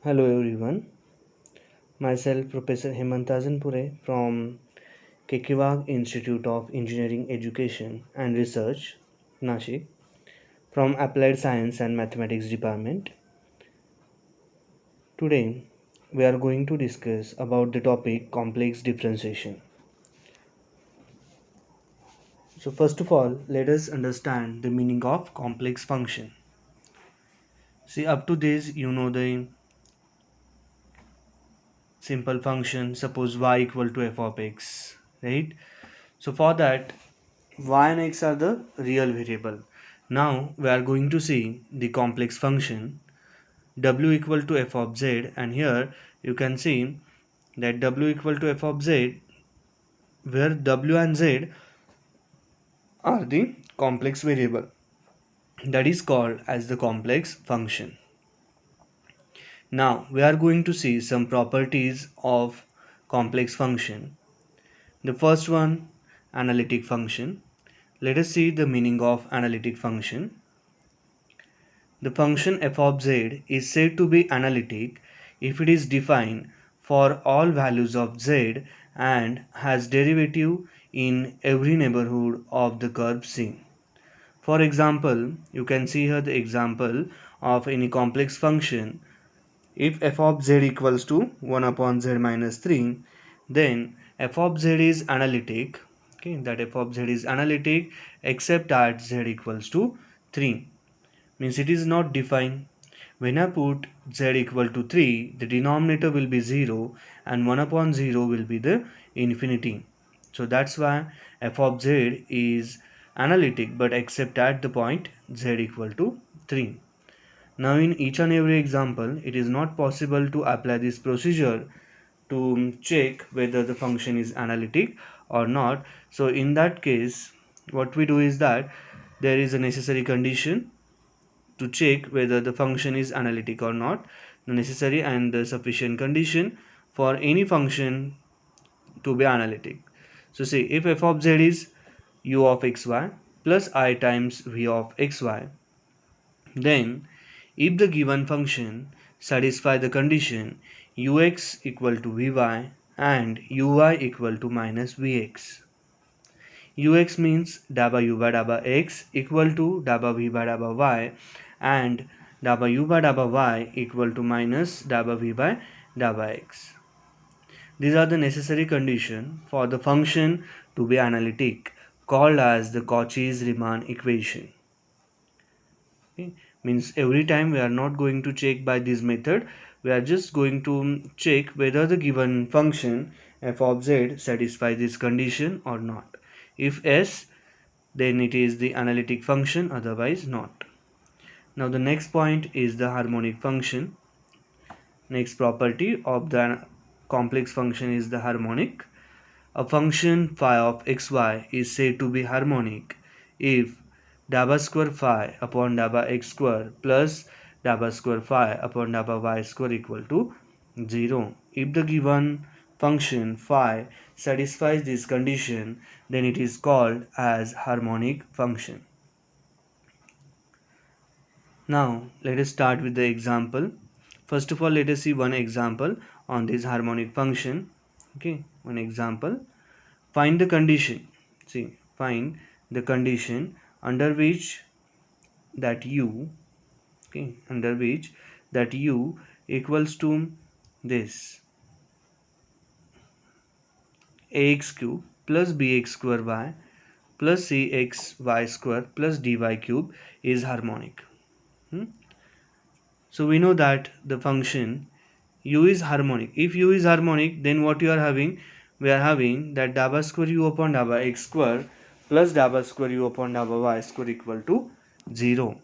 Hello everyone, myself Professor Hemantajan Pure from Kekiwag Institute of Engineering Education and Research, Nashik, from Applied Science and Mathematics Department. Today we are going to discuss about the topic complex differentiation. So first of all, let us understand the meaning of complex function. See, up to this you know the simple function, suppose y equal to f of x, right? So for that, y and x are the real variable. Now we are going to see the complex function w equal to f of z, and here you can see that w equal to f of z, where w and z are the complex variable, that is called as the complex function. Now we are going to see some properties of complex function. The first one, analytic function. Let us see the meaning of analytic function. The function f of z is said to be analytic if it is defined for all values of z and has derivative in every neighborhood of the curve C. For example, you can see here the example of any complex function. If f of z equals to 1 upon z minus 3, then f of z is analytic, okay, that f of z is analytic except at z equals to 3. Means it is not defined. When I put z equal to 3, the denominator will be 0 and 1 upon 0 will be the infinity. So that's why f of z is analytic but except at the point z equal to 3. Now in each and every example, it is not possible to apply this procedure to check whether the function is analytic or not. So in that case, what we do is that there is a necessary condition to check whether the function is analytic or not, the necessary and the sufficient condition for any function to be analytic. So see, if f of z is u of xy plus I times v of xy, then if the given function satisfy the condition ux equal to vy and uy equal to minus vx, ux means da by u by da by x equal to da by v by da by y, and da by u by da by y equal to minus da by v by da by x. These are the necessary conditions for the function to be analytic, called as the Cauchy-Riemann equation. Okay? Means every time we are not going to check by this method, we are just going to check whether the given function f of z satisfies this condition or not. If yes, then it is the analytic function, otherwise not. Now the next point is the harmonic function. Next property of the complex function is the harmonic. A function phi of xy is said to be harmonic if dabba square phi upon dabba x square plus dabba square phi upon dabba y square equal to 0. If the given function phi satisfies this condition, then it is called as harmonic function. Now let us start with the example. First of all, let us see one example on this harmonic function. Okay, one example. Find the condition. See, find the condition under which that u, okay, under which that u equals to this ax cube plus bx square y plus cxy square plus dy cube is harmonic. So we know that the function u is harmonic. If u is harmonic, then what you are having? We are having that dabba square u upon dabba x square plus dabba square u upon dabba y square equal to 0.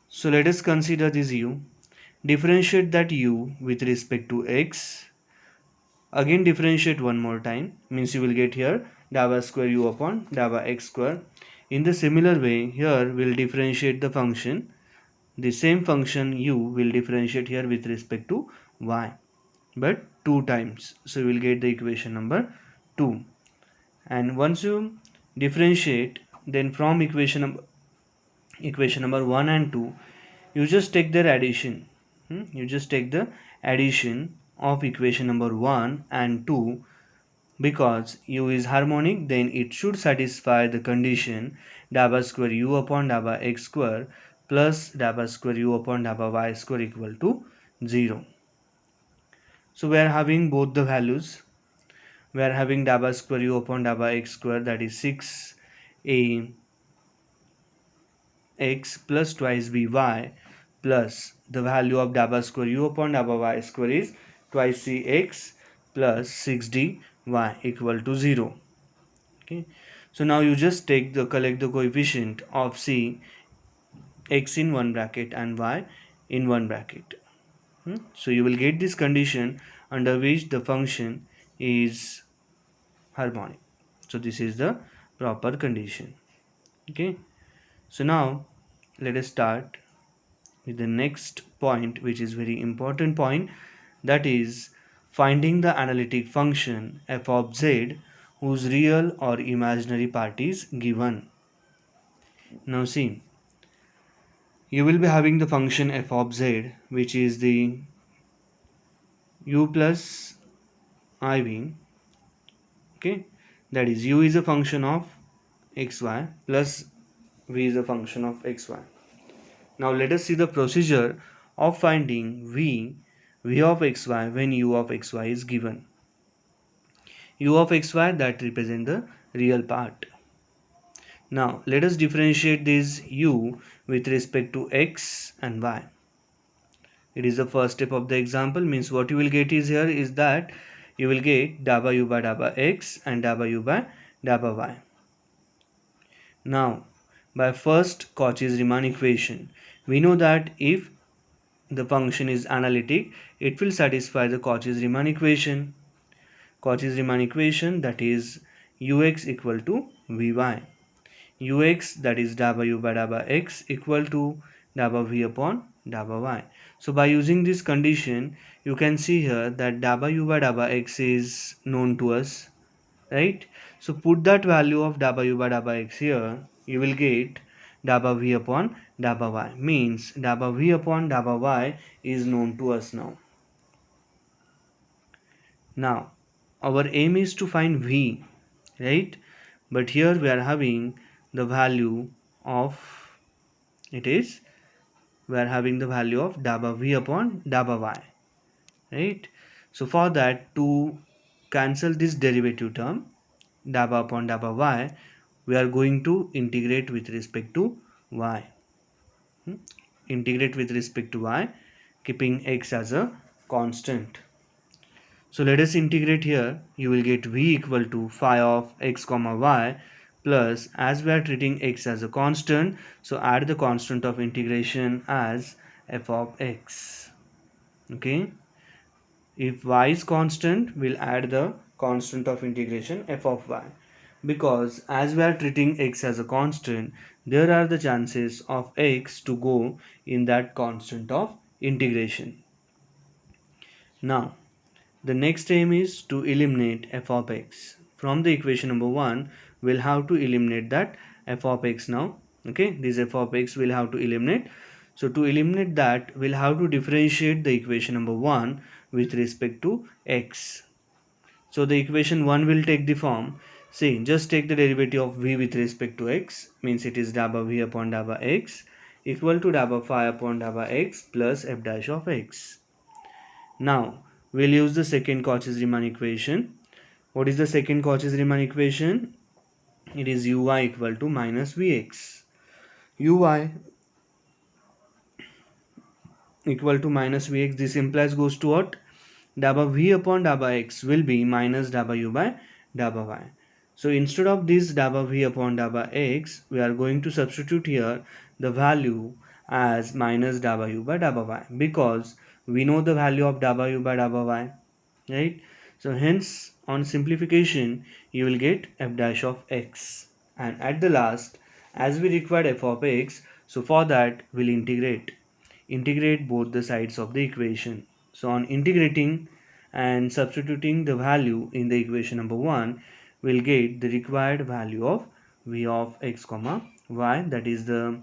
So let us consider this u. Differentiate that u with respect to x. Again differentiate one more time. Means you will get here dabba square u upon dabba x square. In the similar way, here we will differentiate the function. The same function u will differentiate here with respect to y, but 2 times. So you will get the equation number 2. And once you differentiate, then from equation number 1 and 2, you just take their addition. You just take the addition of equation number 1 and 2. Because u is harmonic, then it should satisfy the condition dabba square u upon dabba x square plus dabba square u upon dabba y square equal to 0. So we are having both the values. We are having dabba square u upon dabba x square, that is 6a x plus twice by plus the value of dabba square u upon dabba y square is twice cx plus 6dy equal to 0. Okay, so now you just collect the coefficient of c, x in one bracket and y in one bracket. So you will get this condition under which the function is harmonic. So this is the proper condition. Okay, so now let us start with the next point, which is very important point, that is finding the analytic function f of z whose real or imaginary part is given. Now see, you will be having the function f of z, which is the u plus iv. Okay, that is u is a function of xy plus v is a function of xy. Now let us see the procedure of finding v of xy when u of xy is given. U of xy that represent the real part. Now let us differentiate this u with respect to x and y. It is the first step of the example. Means what you will get is here is that you will get dabba u by dabba x and dabba u by dabba y. Now by first Cauchy-Riemann equation, we know that if the function is analytic, it will satisfy the Cauchy-Riemann equation. Cauchy-Riemann equation, that is ux equal to vy. Ux, that is dabba u by dabba x, equal to dabba v upon dabba y. So by using this condition, you can see here that dabba u by dabba x is known to us, right? So put that value of dabba u by dabba x here, you will get dabba v upon dabba y. Means dabba v upon dabba y is known to us now. Now our aim is to find v, right? But here we are having the value of, it is, we are having the value of dabba v upon dabba y, right? So for that, to cancel this derivative term dabba upon dabba y, we are going to integrate with respect to y. Integrate with respect to y, keeping x as a constant. So let us integrate here. You will get v equal to phi of x comma y plus, as we are treating x as a constant, so add the constant of integration as f of x. Okay, if y is constant, we'll add the constant of integration f of y, because as we are treating x as a constant, there are the chances of x to go in that constant of integration. Now the next aim is to eliminate f of x. From the equation number 1, we'll have to eliminate that f of x now. Okay, this f of x will have to eliminate. So to eliminate that, we'll have to differentiate the equation number 1 with respect to x. So the equation 1 will take the form, see, just take the derivative of v with respect to x, means it is dabba v upon dabba x equal to dabba phi upon dabba x plus f dash of x. Now we'll use the second Cauchy-Riemann equation. What is the second Cauchy-Riemann equation? It is uy equal to minus vx. Uy equal to minus vx, this implies goes to what? Dabba v upon dabba x will be minus dabba u by dabba y. So instead of this dabba v upon dabba x, we are going to substitute here the value as minus dabba u by dabba y, because we know the value of dabba u by dabba y, right? So hence on simplification you will get f dash of x, and at the last, as we required f of x, so for that we'll integrate both the sides of the equation. So on integrating and substituting the value in the equation number 1, we'll get the required value of v of x comma y, that is the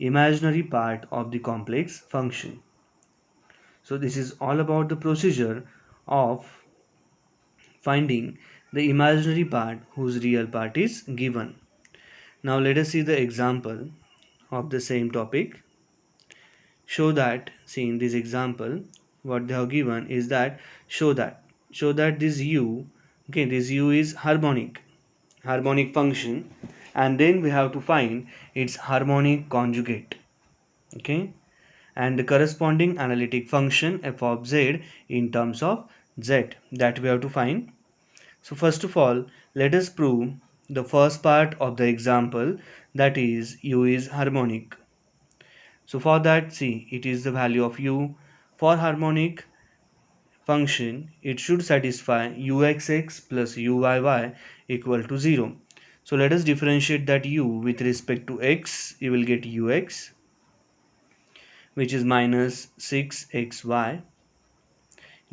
imaginary part of the complex function. So this is all about the procedure of finding the imaginary part whose real part is given. Now let us see the example of the same topic. Show that, see in this example, what they have given is that show that this u, okay, this u is harmonic function, and then we have to find its harmonic conjugate, okay, and the corresponding analytic function f of z in terms of z, that we have to find. So first of all, let us prove the first part of the example, that is u is harmonic. So for that, see, it is the value of u. For harmonic function, it should satisfy uxx plus uyy equal to 0. So let us differentiate that u with respect to x. You will get ux, which is minus 6xy.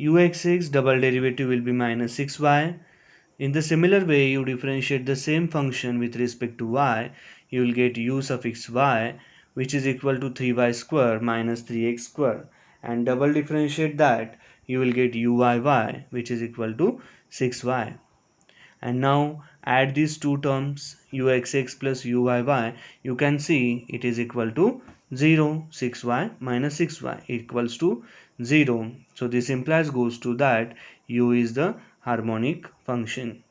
Uxx double derivative will be minus 6y. In the similar way, you differentiate the same function with respect to y, you will get u suffix y, which is equal to 3y square minus 3x square, and double differentiate that, you will get uyy, which is equal to 6y. And now add these two terms, uxx plus uyy, you can see it is equal to 0. 6y minus 6y equals to 0. So this implies goes to that u is the harmonic function.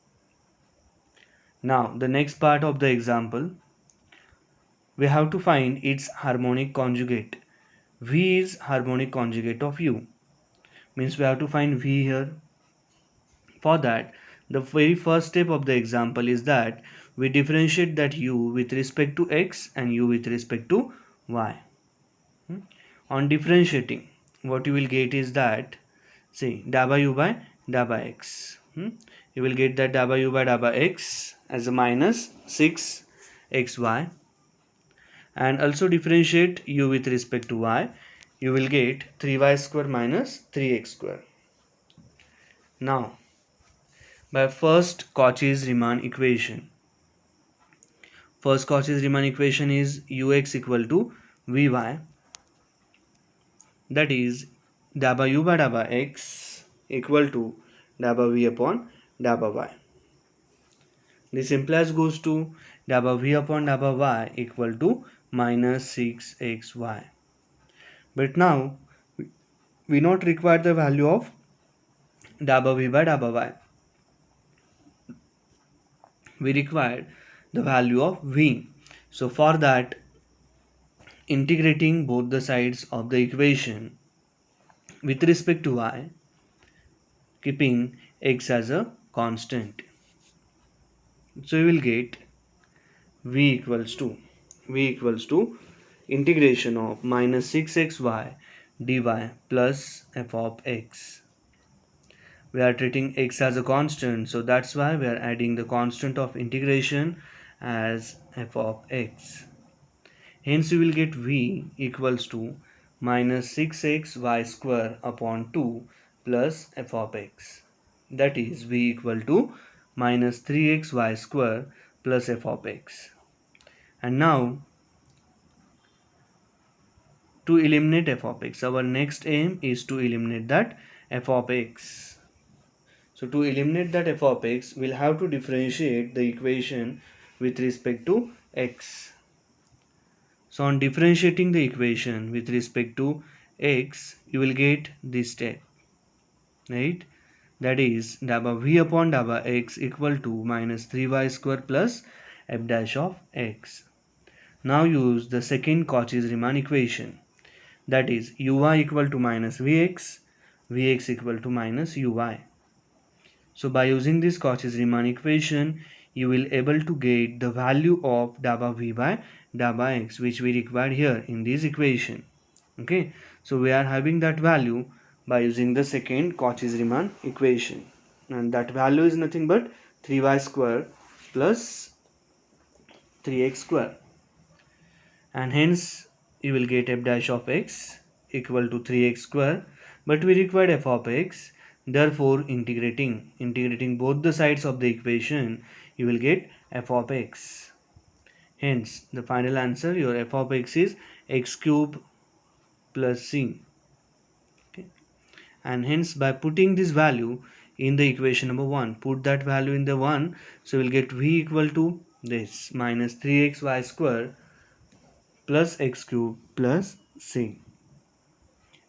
Now the next part of the example, we have to find its harmonic conjugate. V is harmonic conjugate of u, means we have to find V here. For that, the very first step of the example is that we differentiate that u with respect to x and u with respect to y. On differentiating, what you will get is that, see, da by u by da by x. You will get that da by u by da by x as a minus 6xy, and also differentiate u with respect to y, you will get 3y square minus 3x square. Now, by first Cauchy-Riemann equation, first Cauchy-Riemann equation is ux equal to vy, that is da by u by da by x equal to da by v upon da by y. This implies goes to da by v upon da by y equal to minus 6xy. But now we not require the value of da by v by da by y. We require the value of v. So for that, integrating both the sides of the equation with respect to y, keeping x as a constant. So you will get v equals to integration of minus 6xy dy plus f of x. We are treating x as a constant, so that's why we are adding the constant of integration as f of x. Hence you will get v equals to minus 6xy square upon 2 plus f of x. That is v equal to minus 3xy square plus f of x. And now to eliminate f of x, our next aim is to eliminate that f of x. So to eliminate that f of x, we'll have to differentiate the equation with respect to x. So on differentiating the equation with respect to x, you will get this step, right? That is da by v upon da by x equal to minus 3y square plus f dash of x. Now use the second Cauchy-Riemann equation, that is uy equal to minus vx, vx equal to minus uy. So by using this Cauchy-Riemann equation, you will able to get the value of da by v by da by x, which we required here in this equation. Okay, so we are having that value by using the second Cauchy-Riemann equation, and that value is nothing but 3y square plus 3x square, and hence you will get f dash of x equal to 3x square, but we required f of x. Therefore, integrating both the sides of the equation, you will get f of x. Hence, the final answer, your f of x is x cube plus c. Okay. and hence by putting this value in the equation number 1, put that value in the 1, so we'll get v equal to this minus 3xy square plus x cube plus c.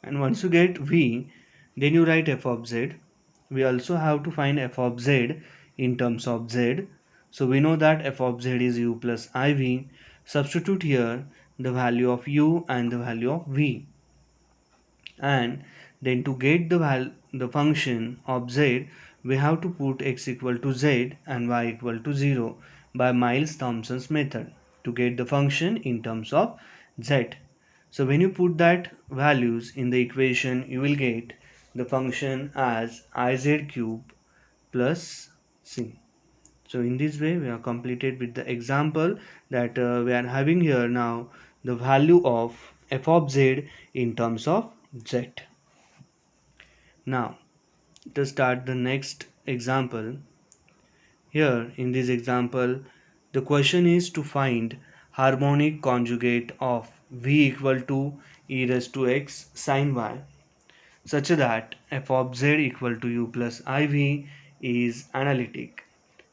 And once you get v, then you write f of z. We also have to find f of z in terms of z. So we know that f of z is u plus iv. Substitute here the value of u and the value of v. And then to get the function of z, we have to put x equal to z and y equal to 0 by Miles-Thompson's method to get the function in terms of z. So when you put that values in the equation, you will get the function as iz cube plus c. So in this way we are completed with the example that we are having here now the value of f of z in terms of z. Now to start the next example, here in this example the question is to find harmonic conjugate of v equal to e raised to x sin y such that f of z equal to u plus iv is analytic,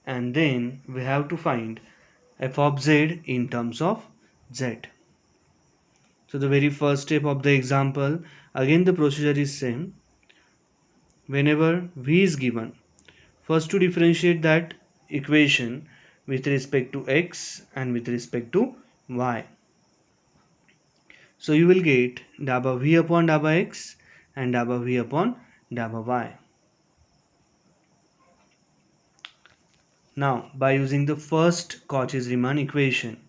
and then we have to find f of z in terms of z. So the very first step of the example, again the procedure is same. Whenever v is given, first to differentiate that equation with respect to x and with respect to y. So you will get dabba v upon dabba x and dabba v upon dabba y. Now by using the first Cauchy-Riemann equation,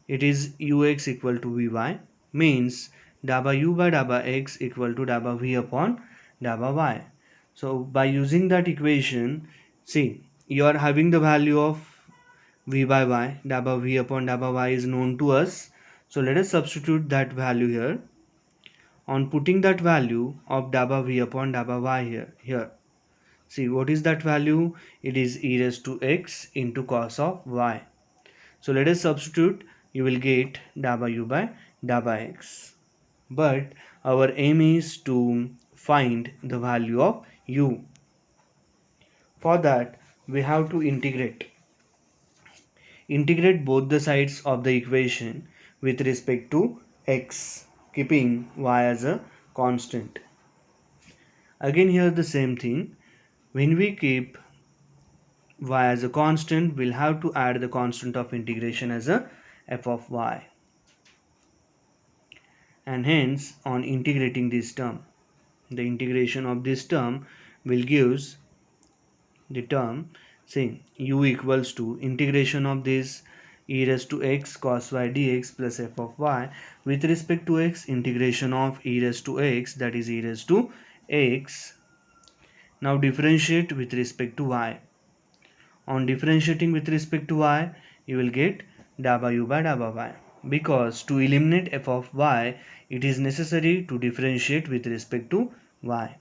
it is ux equal to vy, means dabba u by dabba x equal to dabba v upon dabba y. So by using that equation, see, you are having the value of v by y, dabba v upon dabba y is known to us. So let us substitute that value here. On putting that value of dabba v upon dabba y here, see what is that value? It is e raised to x into cos of y. So let us substitute, you will get dabba u by dabba x. But our aim is to find the value of u. For that we have to integrate both the sides of the equation with respect to x, keeping y as a constant. Again here the same thing, when we keep y as a constant, we'll have to add the constant of integration as a f of y, and hence on integrating this term, the integration of this term will gives the term, say u equals to integration of this e raised to x cos y dx plus f of y with respect to x, integration of e raised to x, that is e raised to x. Now differentiate with respect to y. On differentiating with respect to y, you will get dabba u by dabba y, because to eliminate f of y, it is necessary to differentiate with respect to y.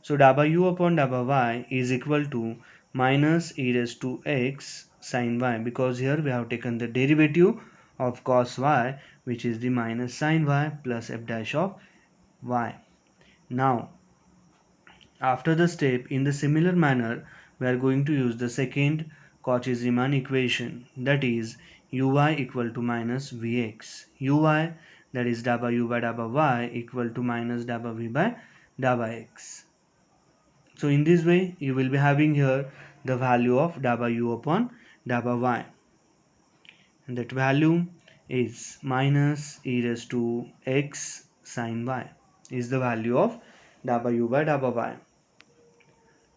So dabba u upon dabba y is equal to minus e raised to x sin y, because here we have taken the derivative of cos y, which is the minus sin y plus f dash of y. Now after the step, in the similar manner, we are going to use the second Cauchy-Riemann equation, that is uy equal to minus vx. Uy, that is dabba u by dabba y, equal to minus dabba v by dabba x. So in this way you will be having here the value of dabba u upon dabba y, and that value is minus e raised to x sin y is the value of dabba u by dabba y.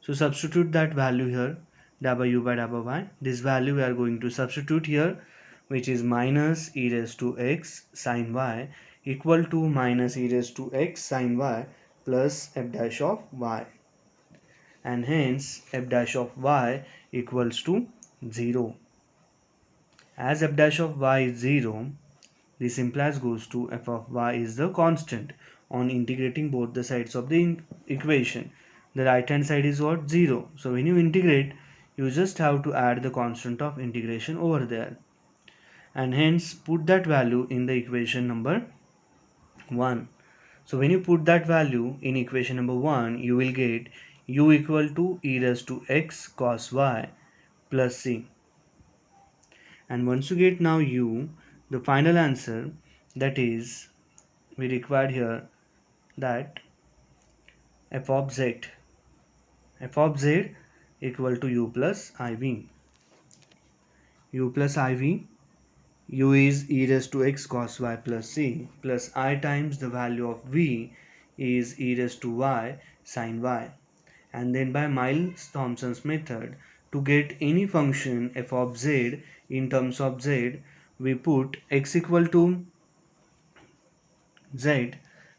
So substitute that value here, dabba u by dabba y. This value we are going to substitute here, which is minus e raised to x sin y equal to minus e raised to x sin y plus f dash of y, and hence f dash of y equals to 0. As f dash of y is 0, this implies goes to f of y is the constant. On integrating both the sides of the equation, the right hand side is what? 0. So when you integrate, you just have to add the constant of integration over there, and hence put that value in the equation number 1. So when you put that value in equation number 1, you will get u equal to e raised to x cos y plus c. And once you get now u, the final answer, that is, we required here that f of z equal to u plus iv. U plus iv, u is e raised to x cos y plus c plus I times the value of v is e raised to y sin y. And then by Miles-Thomson's method, to get any function f of z in terms of z, we put x equal to z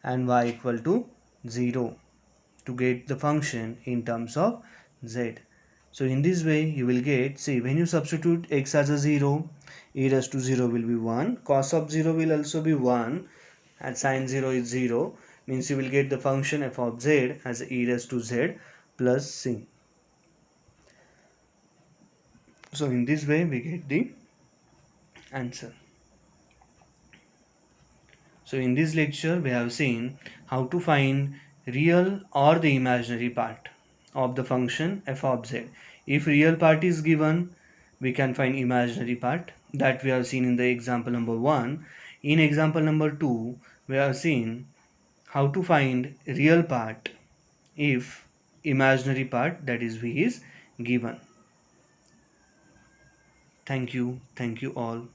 and y equal to 0 to get the function in terms of z. So in this way you will get, see, when you substitute x as a 0, e raised to 0 will be 1, cos of 0 will also be 1, and sin 0 is 0, means you will get the function f of z as e raised to z plus c. So in this way we get the answer. So in this lecture we have seen how to find real or the imaginary part of the function f of z. If real part is given, we can find imaginary part, that we have seen in the example number 1. In example number 2, we have seen how to find real part if imaginary part, that is v, is given. Thank you all.